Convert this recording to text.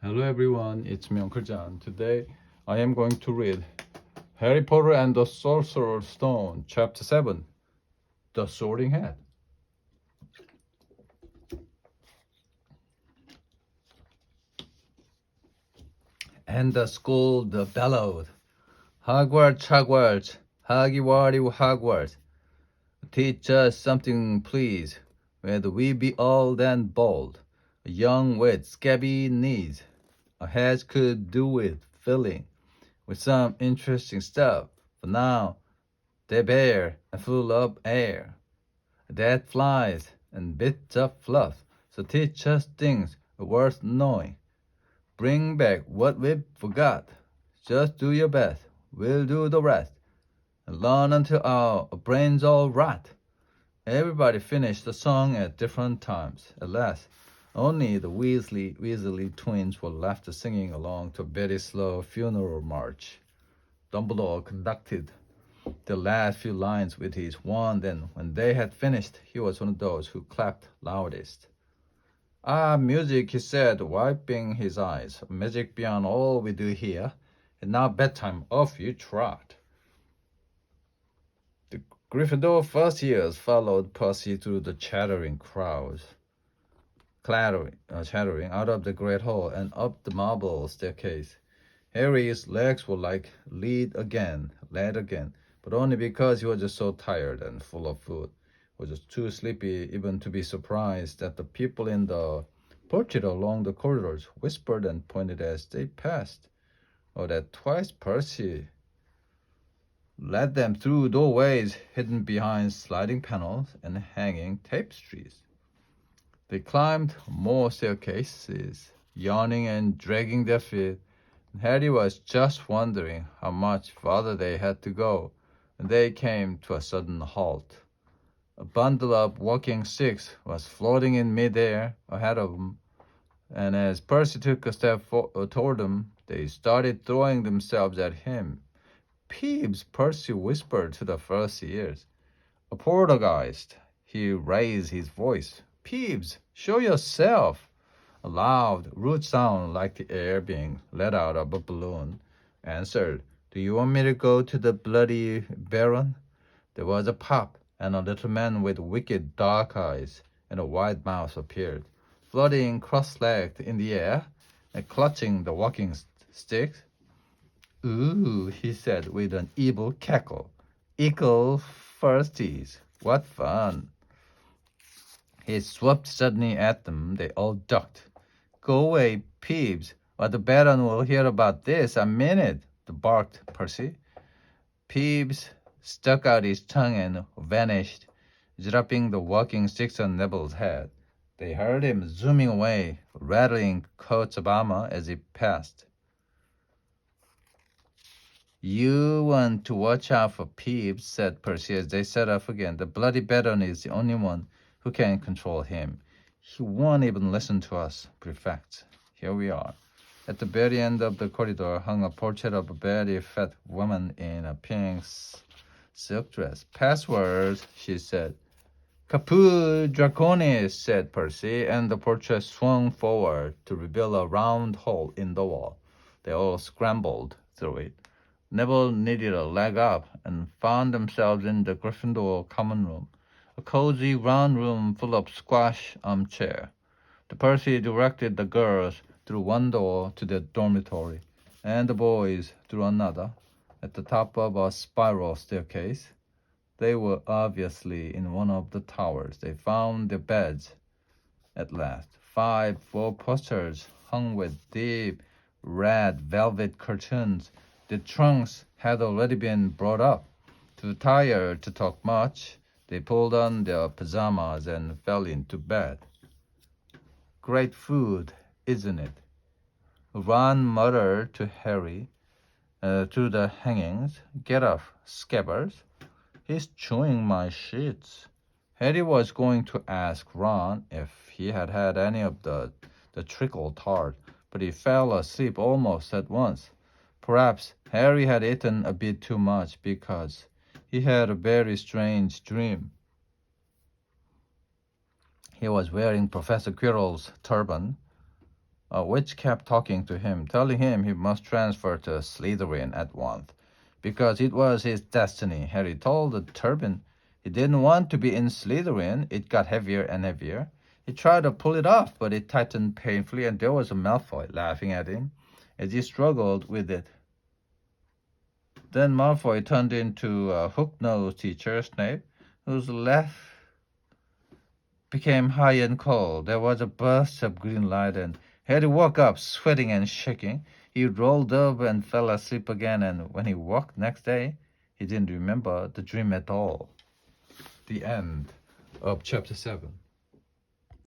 Hello everyone, it's me Uncle John. Today I am going to read Harry Potter and the Sorcerer's Stone, Chapter 7, The Sorting Hat. And the school bellowed, Hogwarts, Hogwarts, Hoggy Hogwarts. Teach us something, please. Whether we be old and bald, young with scabby knees, a head could do with filling with some interesting stuff. For now, they're bare and full of air that flies and bits of fluff. So teach us things worth knowing. Bring back what we forgot. Just do your best. We'll do the rest. And learn until our brains all rot. Everybody finished the song at different times. At last, only the Weasley twins were left singing along to a very slow funeral march. Dumbledore conducted the last few lines with his wand, and when they had finished, he was one of those who clapped loudest. Ah, music, he said, wiping his eyes. Magic beyond all we do here. And now bedtime, off you trot. The Gryffindor first years followed Percy through the chattering crowds, chattering out of the great hall and up the marble staircase. Harry's legs were like lead again, but only because he was just so tired and full of food. He was just too sleepy even to be surprised that the people in the portrait along the corridors whispered and pointed as they passed, or that twice Percy led them through doorways hidden behind sliding panels and hanging tapestries. They climbed more staircases, yawning and dragging their feet. Harry was just wondering how much farther they had to go when they came to a sudden halt. A bundle of walking sticks was floating in midair ahead of them, and as Percy took a step toward them, they started throwing themselves at him. Peeves, Percy whispered to the first years. A poltergeist. He raised his voice. Peeves, show yourself. A loud, rude sound like the air being let out of a balloon answered, Do you want me to go to the bloody Baron? There was a pop, and a little man with wicked dark eyes and a wide mouth appeared, floating cross-legged in the air and clutching the walking stick. Ooh, he said with an evil cackle. Equal firsties. What fun. He swooped suddenly at them. They all ducked. Go away, Peeves, or the Baron will hear about this a minute, barked Percy. Peeves stuck out his tongue and vanished, dropping the walking sticks on Neville's head. They heard him zooming away, rattling coats of armor as he passed. You want to watch out for Peeves, said Percy as they set off again. The bloody Baron is the only one who can control him. He won't even listen to us, prefect. Here we are. At the very end of the corridor hung a portrait of a very fat woman in a pink silk dress. Password, she said. Caput Draconis, said Percy, and the portrait swung forward to reveal a round hole in the wall. They all scrambled through it. Neville needed a leg up and found themselves in the Gryffindor common room, a cozy round room full of squash armchair. The Percy directed the girls through one door to their dormitory, and the boys through another, at the top of a spiral staircase. They were obviously in one of the towers. They found their beds at last. 5 4-posters hung with deep red velvet curtains. The trunks had already been brought up. Too tired to talk much, they pulled on their pajamas and fell into bed. Great food, isn't it? Ron muttered to Harry through the hangings. Get up, Scabbers. He's chewing my sheets. Harry was going to ask Ron if he had had any of the treacle tart, but he fell asleep almost at once. Perhaps Harry had eaten a bit too much because he had a very strange dream. He was wearing Professor Quirrell's turban, which kept talking to him, telling him he must transfer to Slytherin at once, because it was his destiny. Harry told the turban he didn't want to be in Slytherin. It got heavier and heavier. He tried to pull it off, but it tightened painfully, and there was a Malfoy laughing at him as he struggled with it. Then Malfoy turned into a hook-nosed teacher, Snape, whose laugh became high and cold. There was a burst of green light, and Harry woke up, sweating and shaking. He rolled over and fell asleep again, and when he woke next day, he didn't remember the dream at all. The end of chapter 7.